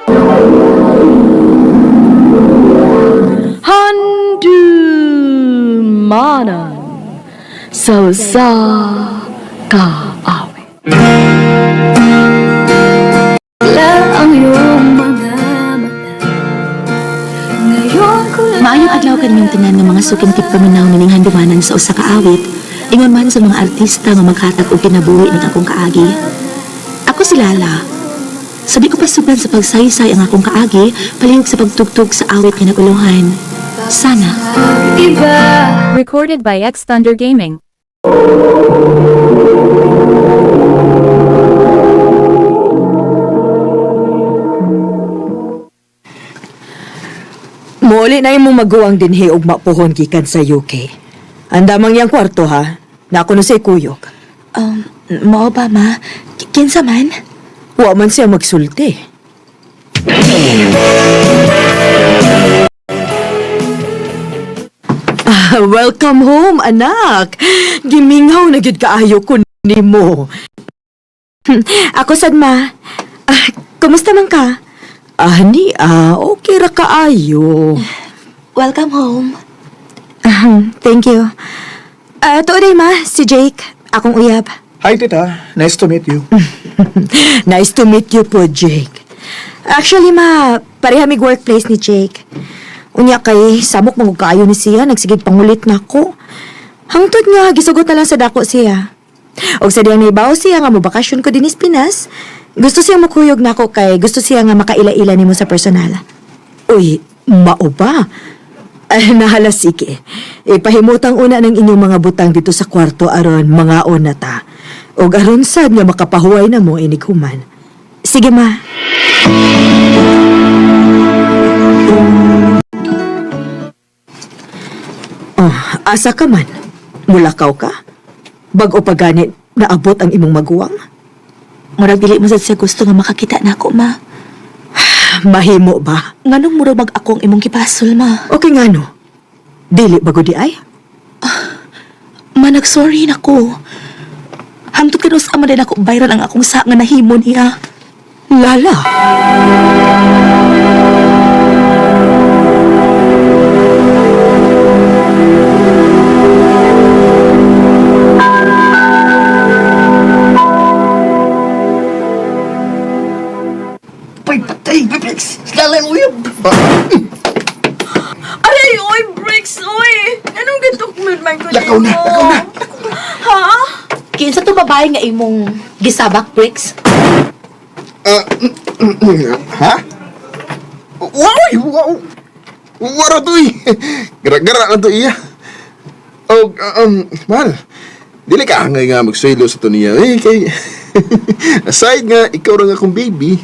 Handumanan sa kaawit. Ang iyong mga mata. Ngayon ko lang Maayong adlaw kaninyong tanan nga mga sukintip paminaw mining handumanan sa usa ka awit, ingon man sa mga artista nga maghatag og kinabuhi ning akong kaagi. Ako si Lala. Sabi ko pasugan sa pagsaysay ang akong kaagi, palihog sa pagtugtog sa awit nga naguluhan. Sana. iba. Recorded by X Thunder Gaming. Muli na imong maguwang dinhi og mapuhon gikan sa UK. Andamang yang kwarto ha. Na ako no say kuyog. Mao ba ma? Kinsa man? Wa man siya magsulti. Welcome home, anak. Gimingaw na gyud kaayo ko nimo. Ako sad ma. Kumusta man ka? Okay ra kaayo. Welcome home. Thank you. Tuoday ma, si Jake. Akong uyab. Hi, tita. Nice to meet you. Nice to meet you po, Jake. Actually, ma, parehamig workplace ni Jake. Unya kay, samok mong kaayo ni siya, nagsigig pangulit na ko. Hangtod nga, gisugot na lang sa dako siya. Og sa diyang naibaw siya nga mabakasyon ko din is Pinas, gusto siya makuyog na ko kay gusto siya nga makaila-ila ni mo sa personal. Uy, mao ba? Nahala sige. Ipahimutang una ng inyong mga butang dito sa kwarto aron mga na ta. Og aron sad nga makapahuway na mo inighuman. Sige ma. Oh, asa ka man? Mulakaw ka? Bag-o pa ganit naabot ang imong maguwang? Murag dili mo sad siya gusto nga makakita nako ma. Mahimo ba? Nganong murag bag akong imong gipasol ma? Okay nga no. Dili bago di ay? Ma, nag-sorry na ko. Hangtod kanus ama din ako viral ang akong sa nga nahimo niya. Lala. Patay, Bibix! Lalang uyab! Aray, oy, breaks, oy! Anong ganito kumirman ko Lakaw na! Lakaw na! Ha? Kinsa to babae nga imong gisabak, Bricks? Ha? Wow! Wow! Wara to eh! Gara-gara lang to iya. O, mahal. Dili ka angay nga magsaylo sa to niya. Kay... aside nga, ikaw lang akong baby.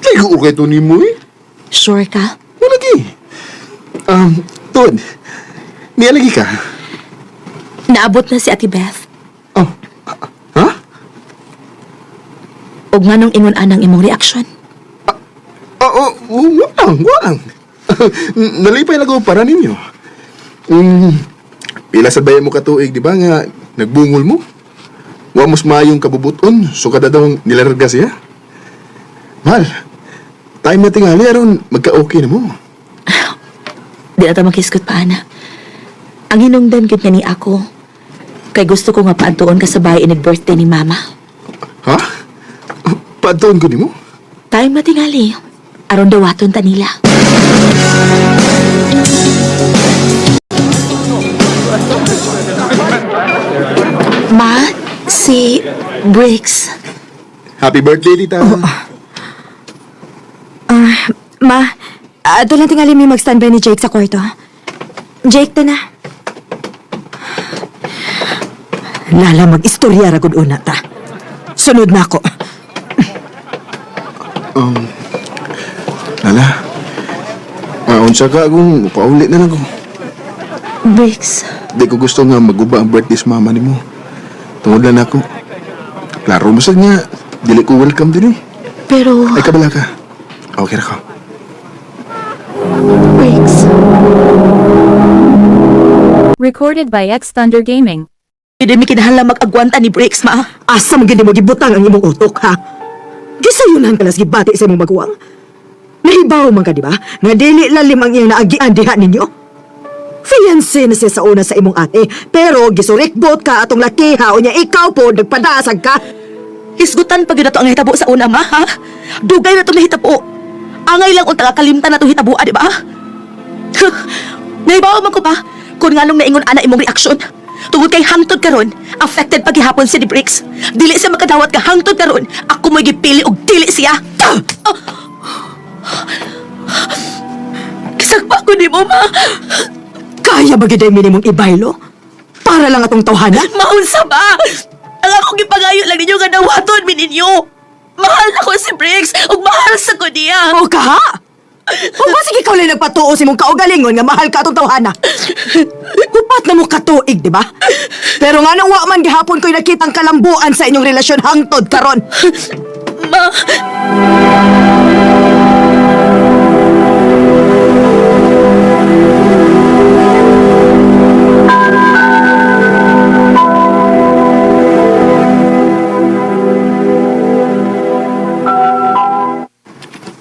Ligo ko kay to ni mo eh. Sure ka? Lagi. Tod. Nialagi ka? Naabot na si Ate Beth. Oh. Ha? Og nganong ingon anang imong reaksyon? Walang. Nalipay lang ako para ninyo. Pila sa bayan mo katuig, di ba nga, nagbungol mo? Wa mos mayong kabubuton, so kada daw nilarga siya. Mahal, time na tingali, aron magka-okay na mo. Di na ta makiskot pa, ana. Ang hinungdan gid ni ako. Kay gusto ko nga paadtuon ka sa bahay inig-birthday ni Mama. Ha? Paadtoon ko ni mo? Time na tingali. Aron dawaton ta nila. Ma, si Bricks. Happy birthday, tita. Ma, ato lang tingali may mag-standby ni Jake sa kwarto. Jake, to na. Lala, mag-istorya ragod una ta. Sunod na ako. Lala, maunsa ka kung paulit na lang ko. Bricks. Di ko gusto nga maguba ang birthday sa mama ni mo. Tungod lang ako. Klaro mo sad nga, dili ko welcome din eh. Pero... Ay, kabala ka. Okay na ko. Bricks. Recorded by X Thunder Gaming. Hindi mi kinahanglan mag-agwanta ni Bricks, ma. Asa man gini mo gibutang ang imong utok, ha? Gisayunan ka las gibati sa imong maguwang. Nahibaw man ka, di ba? Nga dili lalim ang iyang naagian diha ninyo. Fiancé na siya sa una sa imong ate, pero gisurikbot ka atong lakiha o niya ikaw po nagpadasag ka. Hisgutan pag yun na to ang hitabo sa una, ma, ha? Dugay na itong nahitabo. Angay lang unta kakalimtan na itong hitabo, di ba? Naibawa man ko pa kung nga nung naingon ana imong reaksyon. Tungod kay hangtod karon, affected paghihapon si ni Briggs. Dili siya makadawat ka hangtod karon. Ako mo'y gipili og dili siya. Kisagpa ko ni mo, ma. Kaya ba giday minimong ibaylo? Para lang atong tawhana? Maunsa ba? Ang akong gipagayo lang ninyo nga nawaton mi ninyo. Mahal na ko si Briggs ug mahal sa ko niya. O ka? O ba sige ikaw lang nagpatuo si mong kaugalingon nga mahal ka atong tawhana? Kupat na mo katuig, di ba? Pero nga nang wa man gihapon ko'y nakitang kalambuan sa inyong relasyon hangtod karon. Ma,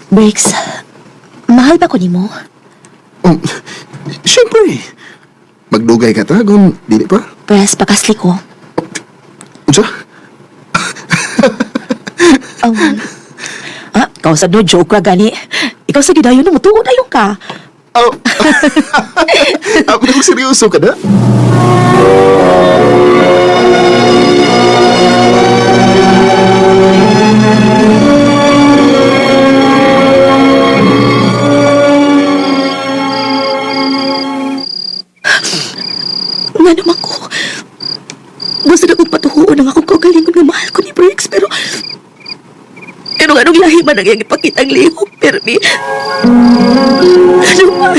Briggs, mahal ba ko ni mo? Siyempre. Magdugay ka ta, kung dili pa. Pres, pakasli ko. Unsa? Ikaw sa no joke ra gani. Ikaw sa gidayon mo, tuon ayon ka. Oh. Pero seryoso ka na? Nga naman ko. Gusto na kong patuhuan ang akong kaugalingon nga mahal ko ni Briggs, pero anong lahi man ang iyang ipakita ang lihok, Permi? Ano man?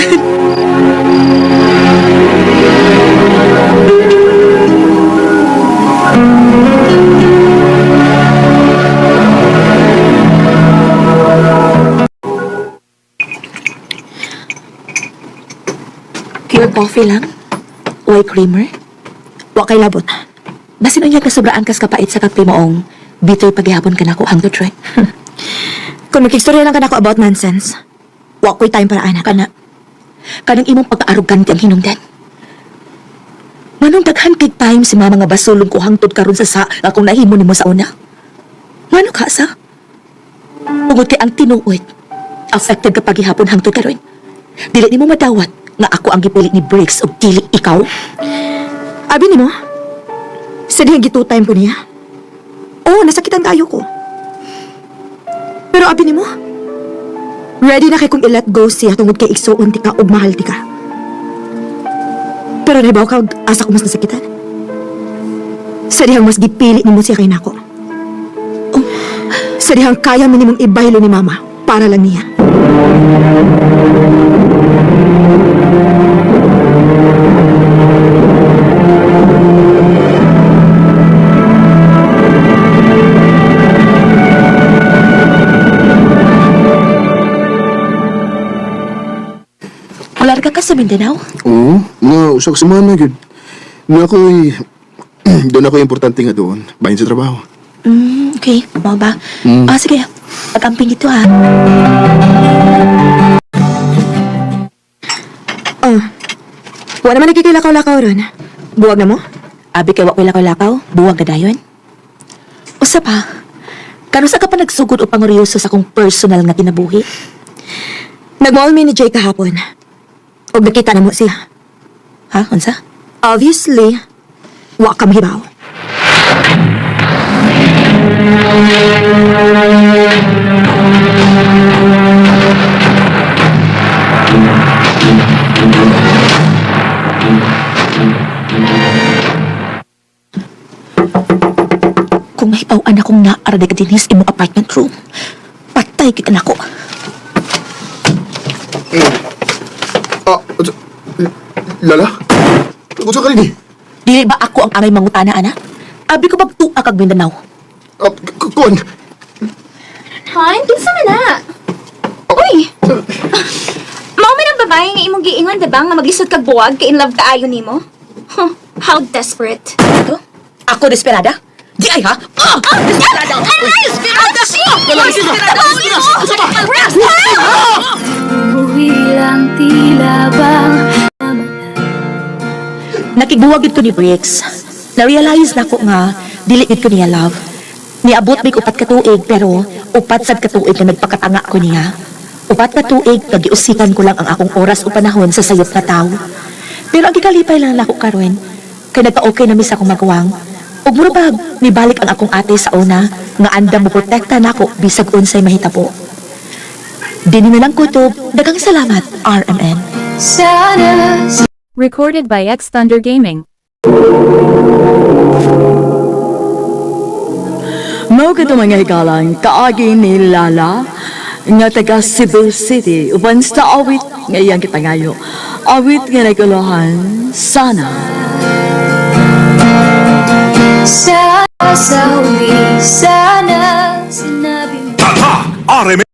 Pure coffee lang? White creamer? Wa kay labot. Basin ang iyang kasobraan kas kapait sa kape moong bitter paghihapon ka na ko hangtod, Troy. Kung makikstorya lang ka na ko about nonsense, wa ko'y time para anak. Kanang imong pagka-arrogante ang hinungdan. Manong daghan kay time si mama nga basulong ko hangtod karon sa akong nahimo nimo sa una. Ngano ka sa? Tungod kay ang tinuod, affected ka paghihapon hangtod karon. Dili nimo madawat nga ako ang gipili ni Briggs o dili ikaw. Abi ni mo, sa dihang time ko niya. Oo, nasakitan kayo ko. Pero abi ni mo, ready na kay kong i-let go siya tungod kay igsuon ti ka ug mahal ti ka. Pero nahibaw ka, asa ko mas nasakitan. Sa dihang mas gipili ni mo siya kay nako. Sa dihang kaya minimong ibaylo ni mama para lang niya. Wala ka sa Mindanao? Oo, nga, usak semana, gud. Nga ako'y... doon ako importante nga doon, bayan sa trabaho. Okay. Mau ba? Sige. Pag-amping ito, ha? Oh, wa naman nagkikilakaw-lakaw ron. Buwag na mo? Abi kay wakoy lakaw-lakaw, buwag na dayon. Usa pa, kanusa ka pa nagsugod o pangoryoso sa akong personal nga kinabuhi? Nag-mall me ni Jay kahapon. Ug nakita na mo siya. Ha? Unsa? Obviously, wa ka mahibaw. Kung mahibaw-an akong naara ka dinis imong apartment room, patay kita na ko. Lala? Unsa ka rin eh? Dili ba ako ang amay mangutana, ana? Abi ko bagtua kag Mindanao. Kuan? Han, kinsa man na? Uy! Mao man ang babae nga imong giingon, diba? Nga mag-isod kag buwag, kay in love kaayo nimo? Huh, how desperate. Ito? Ako desperada? Di ay, ha? Desperada! Desperada! Desperada! bilang tila bang Nakigbuwag gid ko ni Bricks. Na-realize na ko nga, dili gid ko niya love. Niabot mig upat ka tuig, pero upat sad ka tuig na nagpakatanga ko niya. Upat ka tuig, nagiusikan ko lang ang akong oras o panahon sa sayop na tao. Pero ang gikalipay lang nako karon, kay nagka-okay na mi sa akong magwang. Ug murabag, nibalik ang akong ate sa una, nga andam mo protekta nako bisag unsay mahitabo. Dini na lang kutob, daghang salamat, RMN. sana Recorded by X Thunder Gaming. Mao ka mga higalang kaagi ni Lala nga taga Cebu City uban sa awit ngayang kita ngayo. Awit nga naguluhan sana. sa huli sana sinabi mo RMN